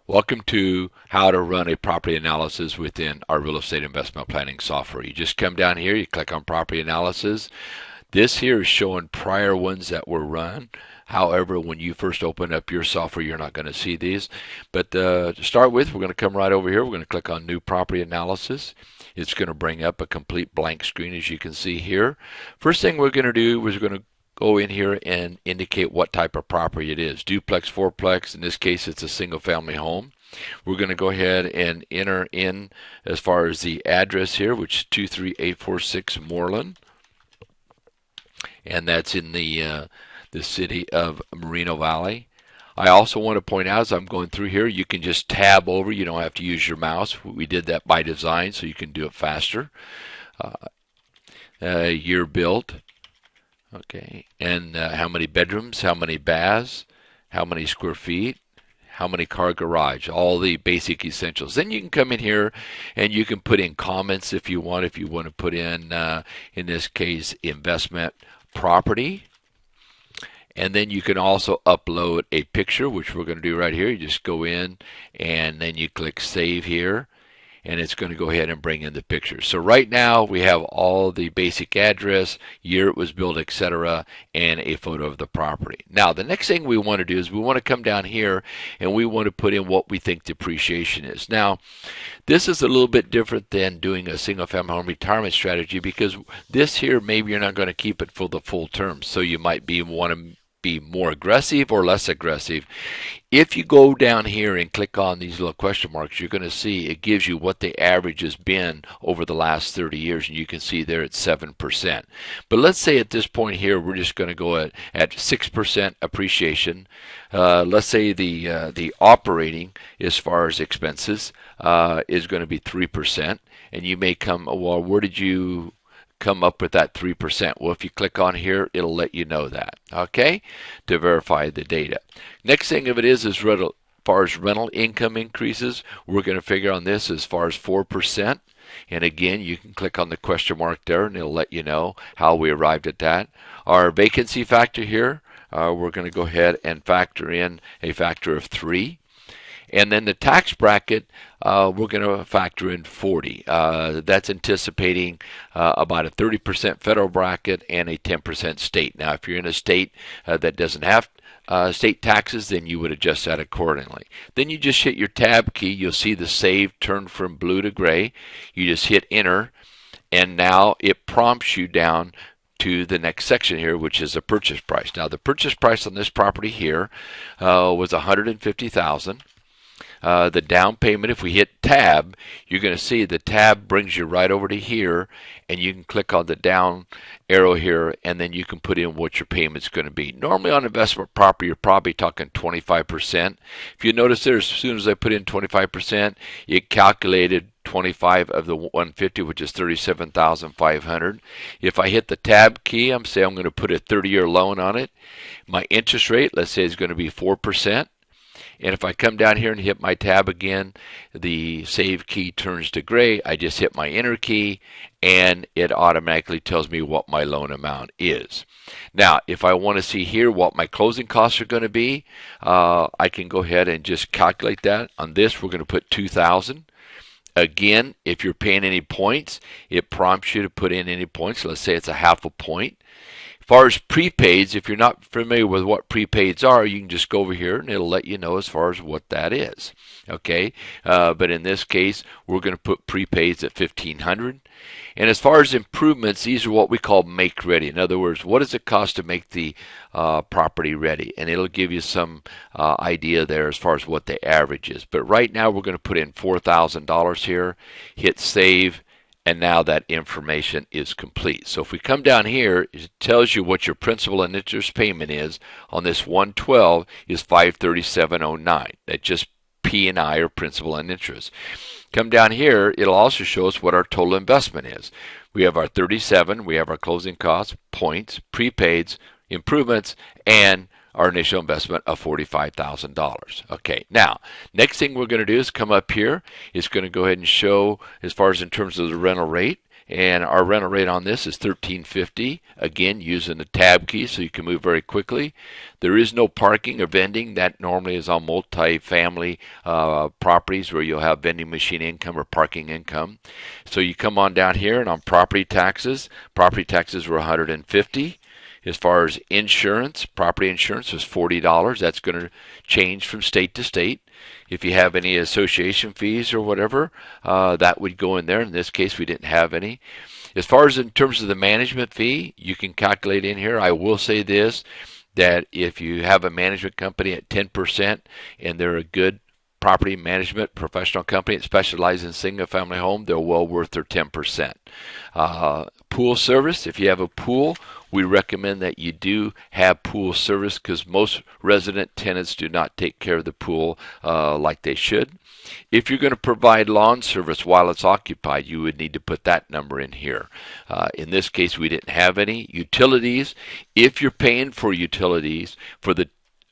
Welcome to how to run a property analysis within our real estate investment planning software. You just come down here, you click on property analysis. This here is showing prior ones that were run. However, when you first open up your software, you're not going to see these. But to start with, we're going to come right over here. We're going to click on new property analysis. It's going to bring up a complete blank screen, as you can see here. First thing we're going to do is we're going to go in here and indicate what type of property it is. Duplex, fourplex, in this case it's a single family home. We're going to go ahead and enter in as far as the address here, which is 23846 Moreland, and that's in the city of Moreno Valley. I also want to point out as I'm going through here, you can just tab over. You don't have to use your mouse. We did that by design so you can do it faster. Year built. Okay, and how many bedrooms, how many baths, how many square feet, how many car garage, all the basic essentials. Then you can come in here and you can put in comments if you want. If you want to put in this case, investment property. And then you can also upload a picture, which we're going to do right here. You just go in and then you click save here, and it's going to go ahead and bring in the picture. So right now we have all the basic address, year it was built, etc., and a photo of the property. Now the next thing we want to do is we want to come down here and we want to put in what we think depreciation is. Now this is a little bit different than doing a single family home retirement strategy, because this here maybe you're not going to keep it for the full term, so you might want to be more aggressive or less aggressive. If you go down here and click on these little question marks, you're going to see it gives you what the average has been over the last 30 years, and you can see there it's 7%. But let's say at this point here we're just going to go at 6% appreciation. Let's say the operating as far as expenses is going to be 3%, and you may come, well, where did you come up with that 3%? Well, if you click on here, it'll let you know that, okay, to verify the data. Next thing of it is rental. As far as rental income increases, we're going to figure on this as far as 4%. And again, you can click on the question mark there and it'll let you know how we arrived at that. Our vacancy factor here, we're going to go ahead and factor in a factor of 3. And then the tax bracket, we're going to factor in 40. That's anticipating about a 30% federal bracket and a 10% state. Now, if you're in a state that doesn't have state taxes, then you would adjust that accordingly. Then you just hit your tab key. You'll see the save turn from blue to gray. You just hit enter, and now it prompts you down to the next section here, which is the purchase price. Now, the purchase price on this property here was $150,000. The down payment, if we hit tab, you're going to see the tab brings you right over to here, and you can click on the down arrow here, and then you can put in what your payment's going to be. Normally on investment property, you're probably talking 25%. If you notice there, as soon as I put in 25%, it calculated 25 of the 150, which is 37,500. If I hit the tab key, I'm saying I'm going to put a 30-year loan on it. My interest rate, let's say, is going to be 4%. And if I come down here and hit my tab again, the save key turns to gray. I just hit my enter key, and it automatically tells me what my loan amount is. Now, if I want to see here what my closing costs are going to be, I can go ahead and just calculate that. On this, we're going to put $2,000. Again, if you're paying any points, it prompts you to put in any points. Let's say it's a half a point. As far as prepaids, if you're not familiar with what prepaids are, you can just go over here and it'll let you know as far as what that is. Okay, but in this case, we're going to put prepaids at $1,500. And as far as improvements, these are what we call make ready. In other words, what does it cost to make the property ready? And it'll give you some idea there as far as what the average is. But right now, we're going to put in $4,000 here, hit save, and now that information is complete. So if we come down here, it tells you what your principal and interest payment is on this 112 is $537.09. That's just P&I, or principal and interest. Come down here, it'll also show us what our total investment is. We have our 37, we have our closing costs, points, prepaids, improvements, and our initial investment of $45,000. Okay, now, next thing we're going to do is come up here. It's going to go ahead and show, as far as in terms of the rental rate, and our rental rate on this is $13.50. Again, using the tab key so you can move very quickly. There is no parking or vending. That normally is on multi-family properties where you'll have vending machine income or parking income. So you come on down here, and on property taxes were $150. As far as insurance, property insurance was $40. That's going to change from state to state. If you have any association fees or whatever, that would go in there. In this case, we didn't have any. As far as in terms of the management fee, you can calculate in here. I will say this, that if you have a management company at 10% and they're a good property management professional company that specializes in single-family home, they're well worth their 10%. Pool service, if you have a pool, we recommend that you do have pool service because most resident tenants do not take care of the pool like they should. If you're going to provide lawn service while it's occupied, you would need to put that number in here. In this case, we didn't have any. Utilities, if you're paying for utilities for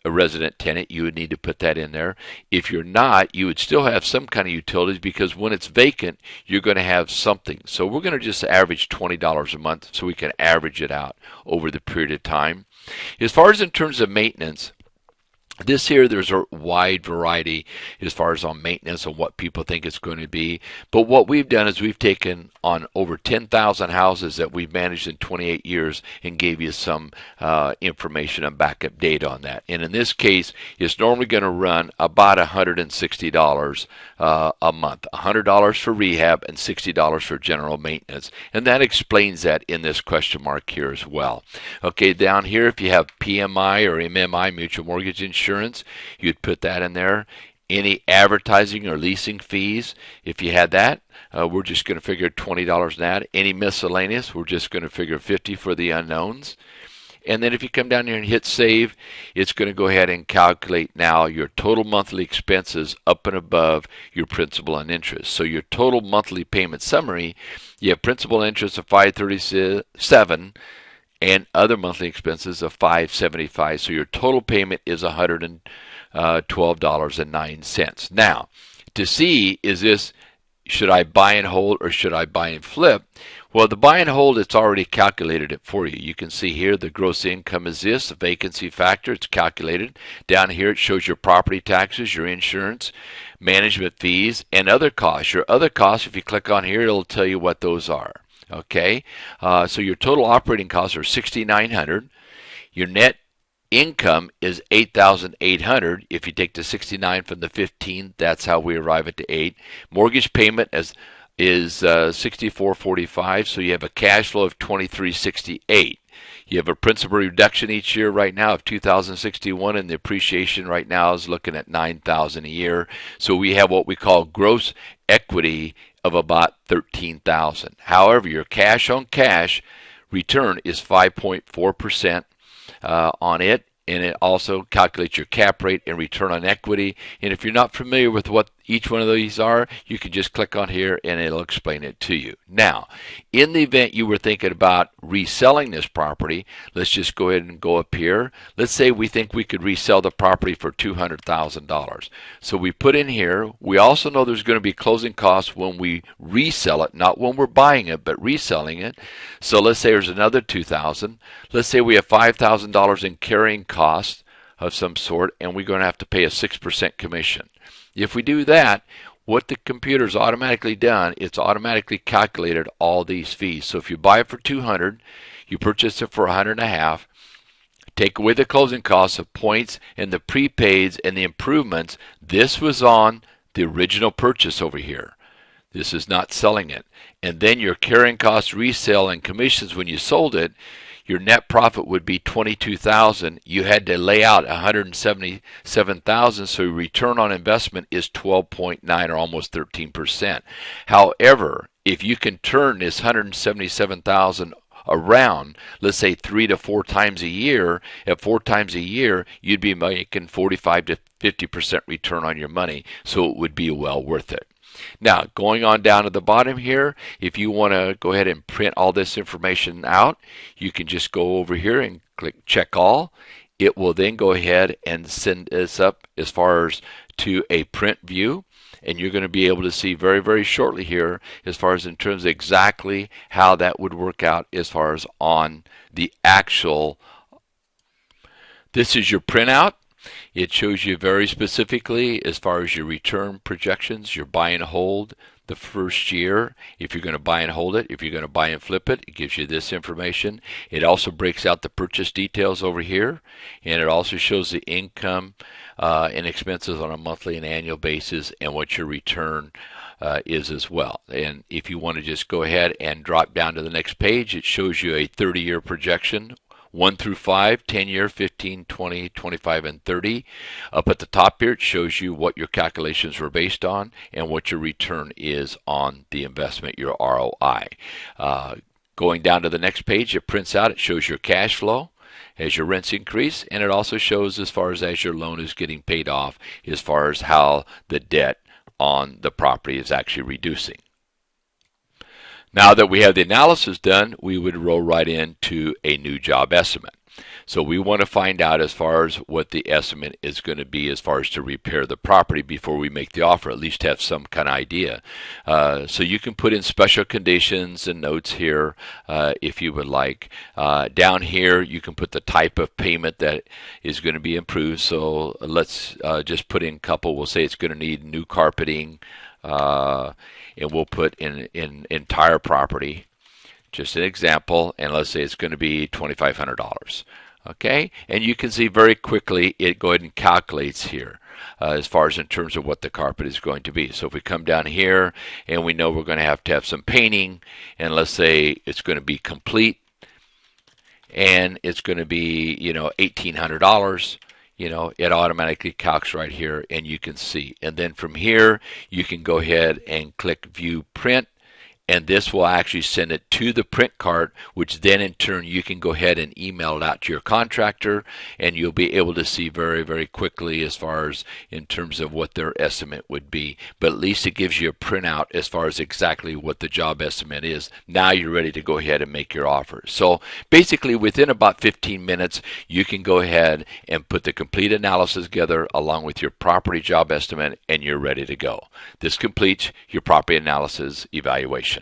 a resident tenant, you would need to put that in there. If you're not, you would still have some kind of utilities because when it's vacant, you're going to have something. So we're going to just average $20 a month so we can average it out over the period of time. As far as in terms of maintenance, this here, there's a wide variety as far as on maintenance and what people think it's going to be. But what we've done is we've taken on over 10,000 houses that we've managed in 28 years and gave you some information and backup data on that. And in this case, it's normally going to run about $160 a month. $100 for rehab and $60 for general maintenance. And that explains that in this question mark here as well. Okay, down here, if you have PMI or MMI, mutual mortgage insurance, you'd put that in there. Any advertising or leasing fees, if you had that, we're just going to figure $20 on that. Any miscellaneous, we're just going to figure $50 for the unknowns. And then if you come down here and hit save, it's going to go ahead and calculate now your total monthly expenses up and above your principal and interest. So your total monthly payment summary, you have principal and interest of $537 and other monthly expenses of $575. So your total payment is $112.09. Now, to see, is this, should I buy and hold or should I buy and flip? Well, the buy and hold, it's already calculated it for you. You can see here the gross income is this, the vacancy factor, it's calculated. Down here it shows your property taxes, your insurance, management fees, and other costs. Your other costs, if you click on here, it'll tell you what those are. Okay, so your total operating costs are $6,900. Your net income is $8,800. If you take the 69 from the 15, that's how we arrive at the 8. Mortgage payment is $64.45. So you have a cash flow of $23.68. You have a principal reduction each year right now of $2,061, and the appreciation right now is looking at $9,000 a year. So we have what we call gross equity of about $13,000. However, your cash on cash return is 5.4% on it, and it also calculates your cap rate and return on equity. And if you're not familiar with what each one of these are, you can just click on here and it'll explain it to you. Now, in the event you were thinking about reselling this property, let's just go ahead and go up here. Let's say we think we could resell the property for $200,000. So we put in here, we also know there's going to be closing costs when we resell it, not when we're buying it, but reselling it. So let's say there's another $2,000. Let's say we have $5,000 in carrying costs of some sort, and we're going to have to pay a 6% commission. If we do that, what the computer's automatically done, it's automatically calculated all these fees. So if you buy it for $200, you purchase it for $150, take away the closing costs of points and the prepaids and the improvements. This was on the original purchase over here. This is not selling it. And then your carrying costs, resale, and commissions when you sold it, your net profit would be $22,000. You had to lay out $177,000, so your return on investment is 12.9 or almost 13%. However, if you can turn this $177,000 around, let's say 3 to 4 times a year, at 4 times a year, you'd be making 45 to 50% return on your money, so it would be well worth it. Now, going on down to the bottom here, if you want to go ahead and print all this information out, you can just go over here and click check all. It will then go ahead and send this up as far as to a print view. and you're going to be able to see very, very shortly here as far as in terms of exactly how that would work out as far as on the actual. This is your printout. It shows you very specifically as far as your return projections, your buy and hold the first year, if you're going to buy and hold it, if you're going to buy and flip it, it gives you this information. It also breaks out the purchase details over here, and it also shows the income and expenses on a monthly and annual basis and what your return is as well. And if you want to just go ahead and drop down to the next page, it shows you a 30-year projection, 1 through 5, 10-year, 15, 20, 25, and 30. Up at the top here, it shows you what your calculations were based on and what your return is on the investment, your ROI. Going down to the next page, it prints out, it shows your cash flow as your rents increase, and it also shows as far as your loan is getting paid off, as far as how the debt on the property is actually reducing. Now that we have the analysis done, we would roll right into a new job estimate. So we want to find out as far as what the estimate is going to be as far as to repair the property before we make the offer, at least have some kind of idea. So you can put in special conditions and notes here if you would like. Down here you can put the type of payment that is going to be improved. So let's just put in a couple. We'll say it's going to need new carpeting, and we'll put in entire property, just an example, and let's say it's going to be $2,500. Okay, and you can see very quickly it go ahead and calculates here as far as in terms of what the carpet is going to be. So if we come down here and we know we're going to have some painting, and let's say it's going to be complete and it's going to be $1,800. It automatically calcs right here, and you can see. And then from here, you can go ahead and click View Print, and this will actually send it to the print cart, which then in turn you can go ahead and email it out to your contractor, and you'll be able to see very, very quickly as far as in terms of what their estimate would be. But at least it gives you a printout as far as exactly what the job estimate is. Now you're ready to go ahead and make your offer. So basically within about 15 minutes, you can go ahead and put the complete analysis together along with your property job estimate, and you're ready to go. This completes your property analysis evaluation.